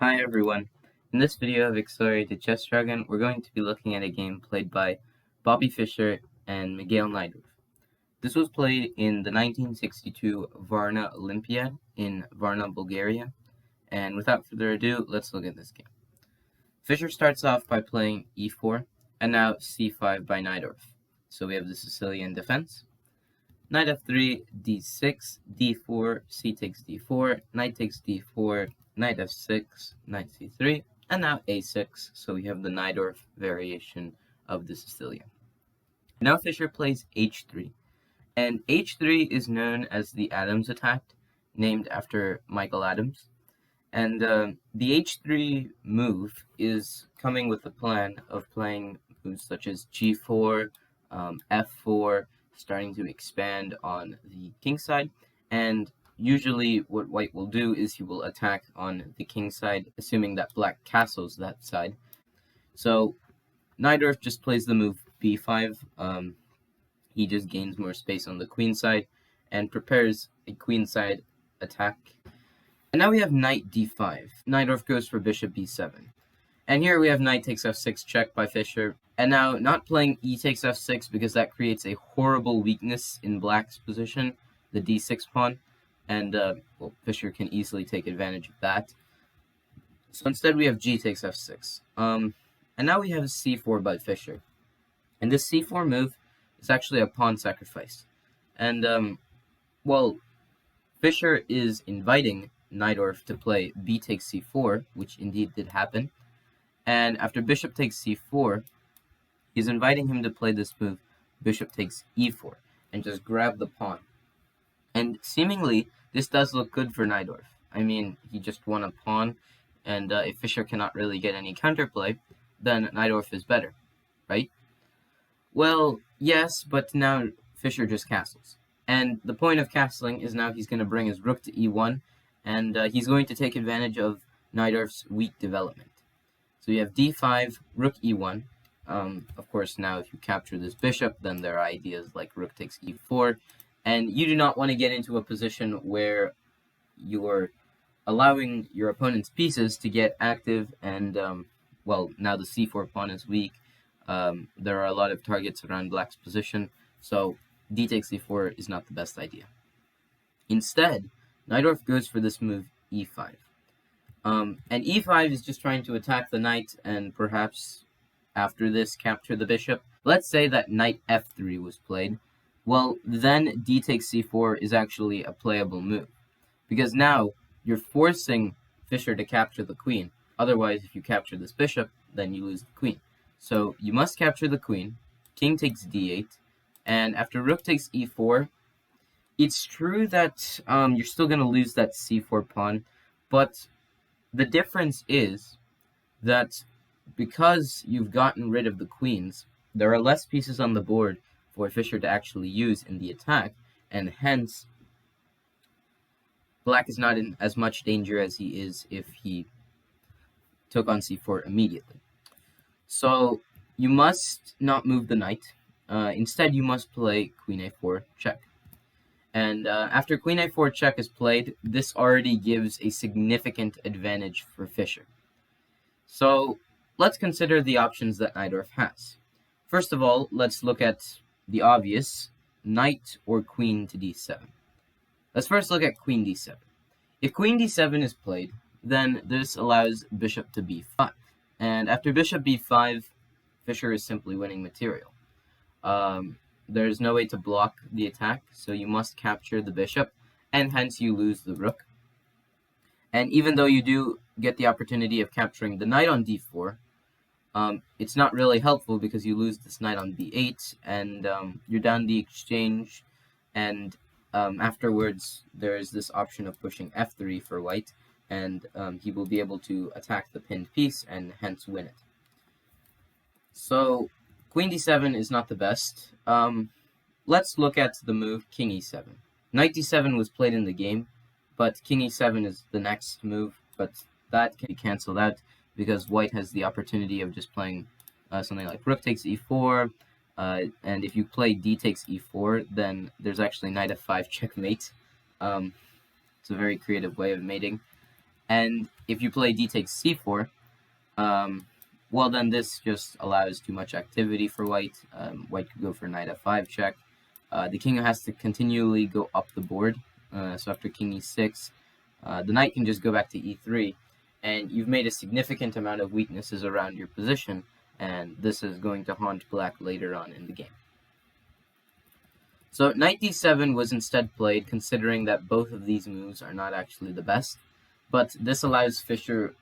Hi everyone. In this video of Accelerated Chess Dragon, we're going to be looking at a game played by Bobby Fischer and Miguel Najdorf. This was played in the 1962 Varna Olympiad in Varna, Bulgaria. And without further ado, let's look at this game. Fischer starts off by playing e4, and now c5 by Najdorf. So we have the Sicilian defense. Knight f3, d6, d4, c takes d4, knight takes d4, knight f6, knight c3, and now a6, so we have the Najdorf variation of the Sicilian. Now Fischer plays h3, and h3 is known as the Adams attack, named after Michael Adams. And the h3 move is coming with the plan of playing moves such as g4, f4, starting to expand on the king side, and usually what white will do is he will attack on the king side, assuming that black castles that side. So Najdorf just plays the move b5. He just gains more space on the queen side and prepares a queen side attack. And now we have knight d5. Najdorf goes for bishop b7. And here we have knight takes f6 check by Fischer. And now not playing e takes f6 because that creates a horrible weakness in black's position, the d6 pawn. And Fischer can easily take advantage of that. So instead we have g takes f6. And now we have c4 by Fischer. And this c4 move is actually a pawn sacrifice. And, Fischer is inviting Najdorf to play b takes c4, which indeed did happen. And after bishop takes c4, he's inviting him to play this move, bishop takes e4, and just grab the pawn. And seemingly, this does look good for Najdorf. I mean, he just won a pawn, and if Fischer cannot really get any counterplay, then Najdorf is better, right? Well, yes, but now Fischer just castles. And the point of castling is now he's going to bring his rook to e1, and he's going to take advantage of Najdorf's weak development. So you have d5, rook e1. Of course, now if you capture this bishop, then there are ideas like rook takes e4. And you do not want to get into a position where you're allowing your opponent's pieces to get active. And, now the c4 pawn is weak. There are a lot of targets around black's position. So d takes e4 is not the best idea. Instead, Najdorf goes for this move e5. And e5 is just trying to attack the knight and perhaps after this capture the bishop. Let's say that knight f3 was played. Well, then d takes c4 is actually a playable move. Because now you're forcing Fischer to capture the queen. Otherwise, if you capture this bishop, then you lose the queen. So you must capture the queen. King takes d8. And after rook takes e4, it's true that you're still going to lose that c4 pawn. But the difference is that because you've gotten rid of the queens, there are less pieces on the board for Fischer to actually use in the attack, and hence black is not in as much danger as he is if he took on c4 immediately. So you must not move the knight. Instead, you must play queen a4 check. And after queen a4 check is played, this already gives a significant advantage for Fischer. So let's consider the options that Najdorf has. First of all, let's look at the obvious, knight or queen to d7. Let's first look at queen d7. If queen d7 is played, then this allows bishop to b5. And after bishop b5, Fischer is simply winning material. There's no way to block the attack, so you must capture the bishop, and hence you lose the rook. And even though you do get the opportunity of capturing the knight on d4, it's not really helpful because you lose this knight on b8, and you're down the exchange, and afterwards there is this option of pushing f3 for white, and he will be able to attack the pinned piece and hence win it. So queen d7 is not the best. Let's look at the move king e7. Knight d7 was played in the game, but king e7 is the next move, but that can be cancelled out because white has the opportunity of just playing something like rook takes e4, and if you play d takes e4, then there's actually knight f5 checkmate. It's a very creative way of mating. And if you play d takes c4, well, then this just allows too much activity for white. White could go for knight f5 check. The king has to continually go up the board. So after king e6, the knight can just go back to e3, and you've made a significant amount of weaknesses around your position, and this is going to haunt black later on in the game. So knight d7 was instead played, considering that both of these moves are not actually the best, but this allows Fischer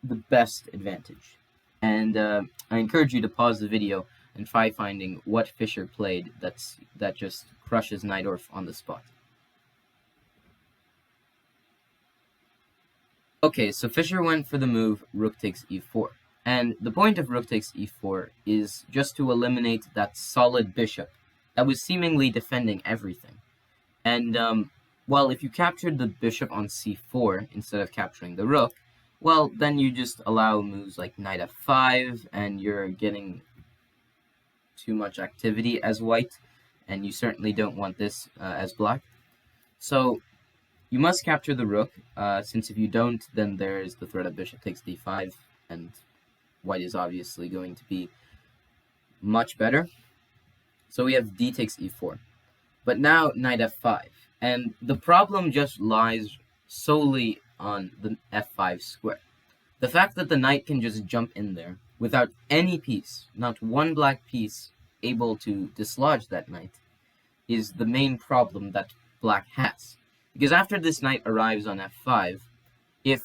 the best advantage. And I encourage you to pause the video and try finding what Fischer played that just crushes Najdorf on the spot. Okay, so Fischer went for the move rook takes e4. And the point of rook takes e4 is just to eliminate that solid bishop that was seemingly defending everything. And, well, if you captured the bishop on c4 instead of capturing the rook, well, then you just allow moves like knight f5, and you're getting too much activity as white, and you certainly don't want this as black. So you must capture the rook, since if you don't, then there's the threat of bishop takes d5, and white is obviously going to be much better. So we have d takes e4. But now knight f5, and the problem just lies solely on the f5 square. The fact that the knight can just jump in there without any piece, not one black piece, able to dislodge that knight, is the main problem that black has. Because after this knight arrives on f5, if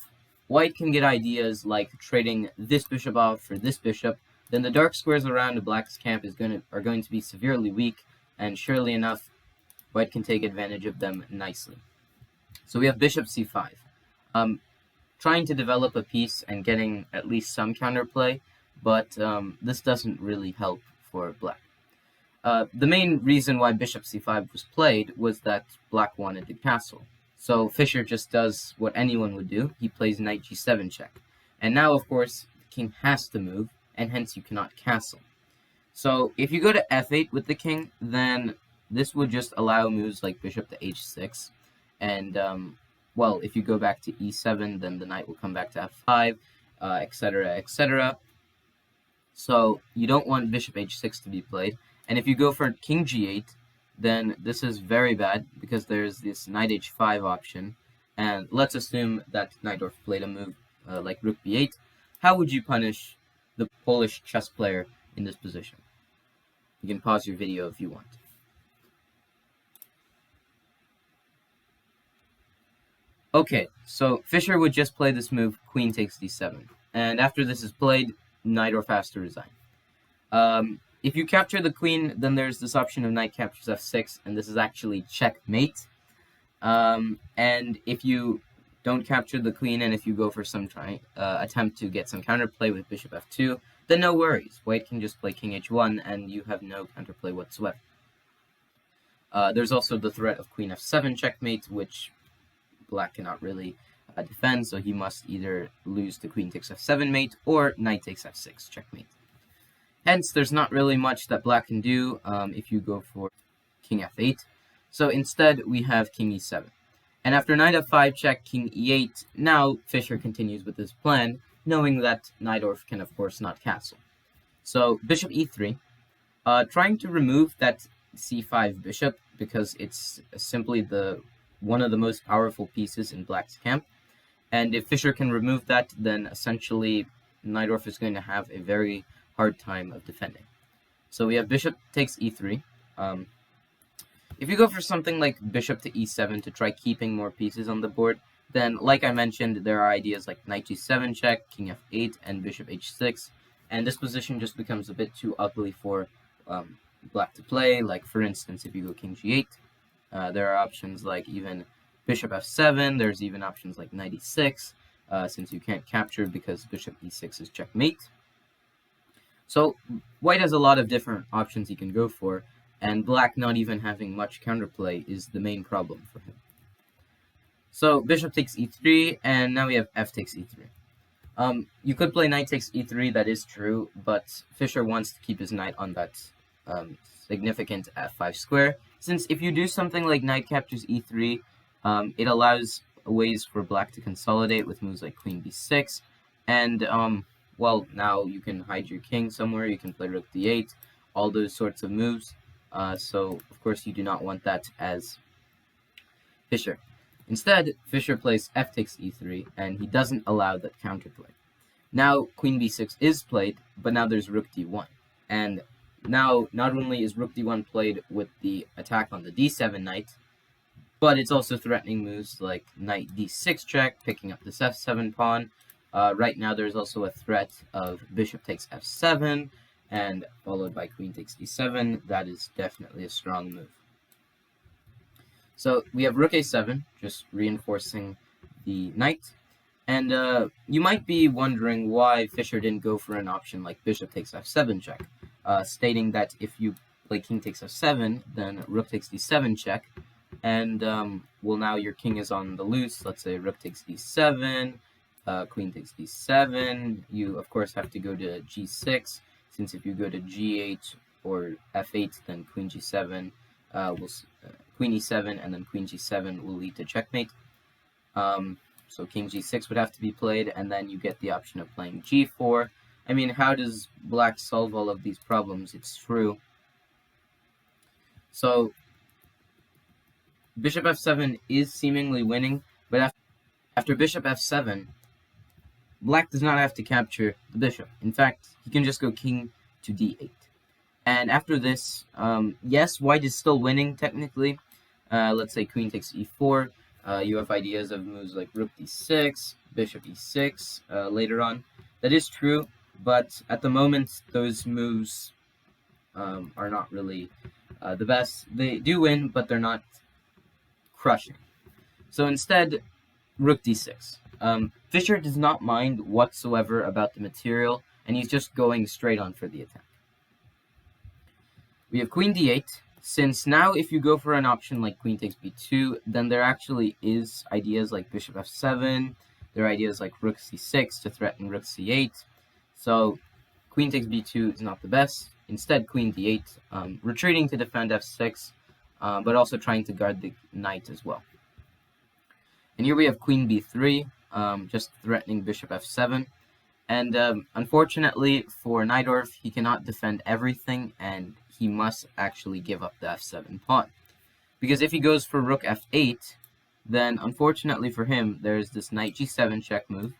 white can get ideas like trading this bishop off for this bishop, then the dark squares around black's camp are going to be severely weak, and surely enough, white can take advantage of them nicely. So we have bishop c5. Trying to develop a piece and getting at least some counterplay, but this doesn't really help for black. The main reason why bishop c5 was played was that black wanted to castle. So Fischer just does what anyone would do. He plays knight g7 check. And now, of course, the king has to move, and hence you cannot castle. So if you go to f8 with the king, then this would just allow moves like bishop to h6. And, well, if you go back to e7, then the knight will come back to f5, etc., etc. So you don't want bishop h6 to be played. And if you go for king g8, then this is very bad, because there's this knight h5 option. And let's assume that Najdorf played a move like rook b8. How would you punish the Polish chess player in this position? You can pause your video if you want. Okay, so Fischer would just play this move, queen takes d7. And after this is played, Najdorf has to resign. If you capture the queen, then there's this option of knight captures f6, and this is actually checkmate. And if you don't capture the queen, and if you go for some attempt to get some counterplay with bishop f2, then no worries. White can just play king h1, and you have no counterplay whatsoever. There's also the threat of queen f7 checkmate, which black cannot really defend, so he must either lose to queen takes f7 mate or knight takes f6 checkmate. Hence, there's not really much that black can do if you go for king f8. So instead, we have king e7. And after knight f5 check, king e8, now Fischer continues with his plan, knowing that Najdorf can, of course, not castle. So bishop e3, trying to remove that c5 bishop, because it's simply one of the most powerful pieces in black's camp. And if Fischer can remove that, then essentially Najdorf is going to have a very hard time of defending. So we have bishop takes e3. If you go for something like bishop to e7 to try keeping more pieces on the board, then, like I mentioned, there are ideas like knight g7 check, king f8, and bishop h6, and this position just becomes a bit too ugly for black to play. Like, for instance, if you go king g8, there are options like even bishop f7, there's even options like knight e6, since you can't capture because bishop e6 is checkmate. So white has a lot of different options he can go for, and black not even having much counterplay is the main problem for him. So bishop takes e3, and now we have f takes e3. You could play knight takes e3, that is true, but Fischer wants to keep his knight on that significant f5 square, since if you do something like knight captures e3, it allows ways for black to consolidate with moves like queen b6, and well, now you can hide your king somewhere, you can play rook d8, all those sorts of moves. So of course you do not want that as Fischer. Instead, Fischer plays f takes e3, and he doesn't allow that counterplay. Now queen b6 is played, but now there's rook d1, and now not only is rook d1 played with the attack on the d7 knight, but it's also threatening moves like knight d6 check, picking up this f7 pawn. Right now there's also a threat of bishop takes f7, and followed by queen takes d7. That is definitely a strong move. So we have rook a7, just reinforcing the knight. And you might be wondering why Fischer didn't go for an option like bishop takes f7 check, stating that if you play king takes f7, then rook takes d7 check, and well, now your king is on the loose. Let's say rook takes d7, queen takes d7. You of course have to go to g6, since if you go to g8 or f8, then queen g7 queen e7, and then queen g7 will lead to checkmate. So king g6 would have to be played, and then you get the option of playing g4. I mean, how does black solve all of these problems? It's true. So bishop f7 is seemingly winning, but after bishop f7, black does not have to capture the bishop. In fact, he can just go king to d8. And after this, yes, white is still winning technically. Let's say queen takes e4. You have ideas of moves like rook d6, bishop e6 later on. That is true, but at the moment, those moves are not really the best. They do win, but they're not crushing. So instead, rook d6. Fischer does not mind whatsoever about the material, and he's just going straight on for the attack. We have queen d8. Since now if you go for an option like queen takes b2, then there actually is ideas like bishop f7, there are ideas like rook c6 to threaten rook c8, so queen takes b2 is not the best. Instead, queen d8, retreating to defend f6, but also trying to guard the knight as well. And here we have queen b3, just threatening bishop f7, and unfortunately for Najdorf, he cannot defend everything, and he must actually give up the f7 pawn. Because if he goes for rook f8, then unfortunately for him, there's this knight g7 check move.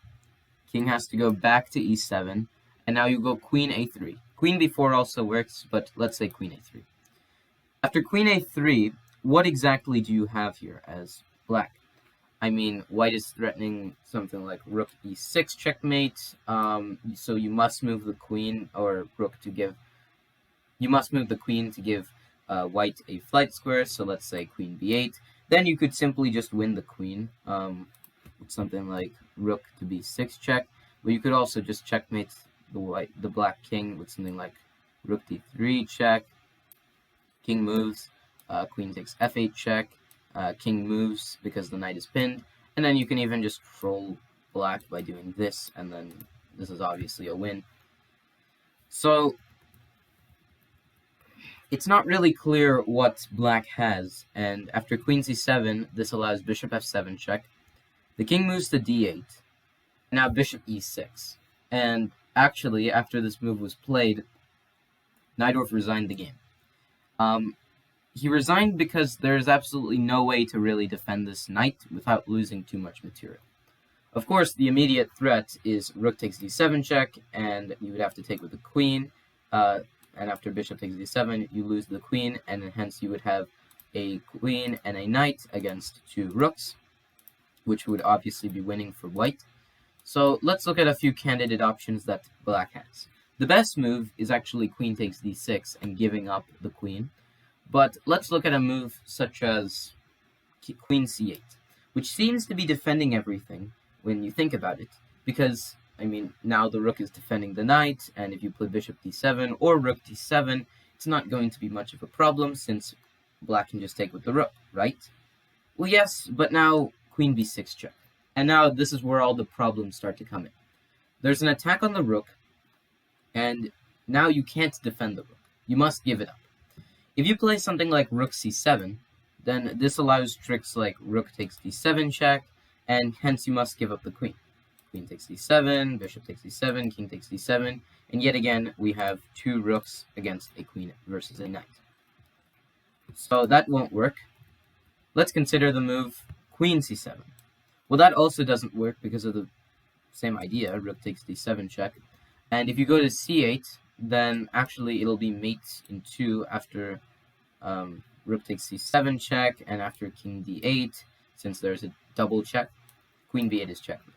King has to go back to e7, and now you go queen a3. Queen b4 also works, but let's say queen a3. After queen a3, what exactly do you have here as black? I mean, white is threatening something like rook e6 checkmate, so you must move the queen, or rook to give... You must move the queen to give white a flight square, so let's say queen b8. Then you could simply just win the queen with something like rook to b6 check, but you could also just checkmate the black king with something like rook d3 check, king moves, queen takes f8 check, king moves because the knight is pinned, and then you can even just troll black by doing this, and then this is obviously a win. So it's not really clear what black has, and after queen c7, this allows bishop f7 check. The king moves to d8, now bishop e6. And actually, after this move was played, Najdorf resigned the game. He resigned because there's absolutely no way to really defend this knight without losing too much material. Of course, the immediate threat is rook takes d7 check, and you would have to take with the queen. And after bishop takes d7, you lose the queen, and hence you would have a queen and a knight against two rooks, which would obviously be winning for white. So let's look at a few candidate options that black has. The best move is actually queen takes d6 and giving up the queen, but let's look at a move such as queen c8, which seems to be defending everything when you think about it, because I mean, now the rook is defending the knight, and if you play bishop d7 or rook d7, it's not going to be much of a problem, since black can just take with the rook, right? Well, yes, but now queen b6 check. And now this is where all the problems start to come in. There's an attack on the rook, and now you can't defend the rook. You must give it up. If you play something like rook c7, then this allows tricks like rook takes d7 check, and hence you must give up the queen. Queen takes d7, bishop takes d7, king takes d7, and yet again we have two rooks against a queen versus a knight. So that won't work. Let's consider the move queen c7. Well, that also doesn't work because of the same idea, rook takes d7 check. And if you go to c8, then actually it'll be mate in 2 after rook takes c7 check, and after king d8, since there's a double check, queen b8 is checkmate.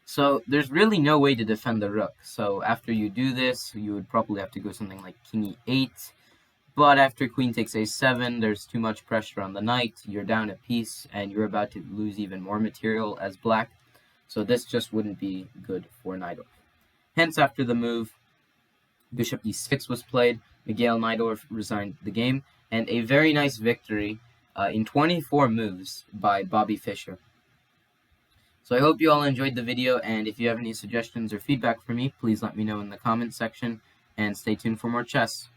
So there's really no way to defend the rook. So after you do this, you would probably have to go something like king e8. But after queen takes a7, there's too much pressure on the knight. You're down a piece, and you're about to lose even more material as black. So this just wouldn't be good for Najdorf. Hence, after the move, bishop e6 was played. Miguel Najdorf resigned the game, and a very nice victory in 24 moves by Bobby Fischer. So I hope you all enjoyed the video, and if you have any suggestions or feedback for me, please let me know in the comments section, and stay tuned for more chess.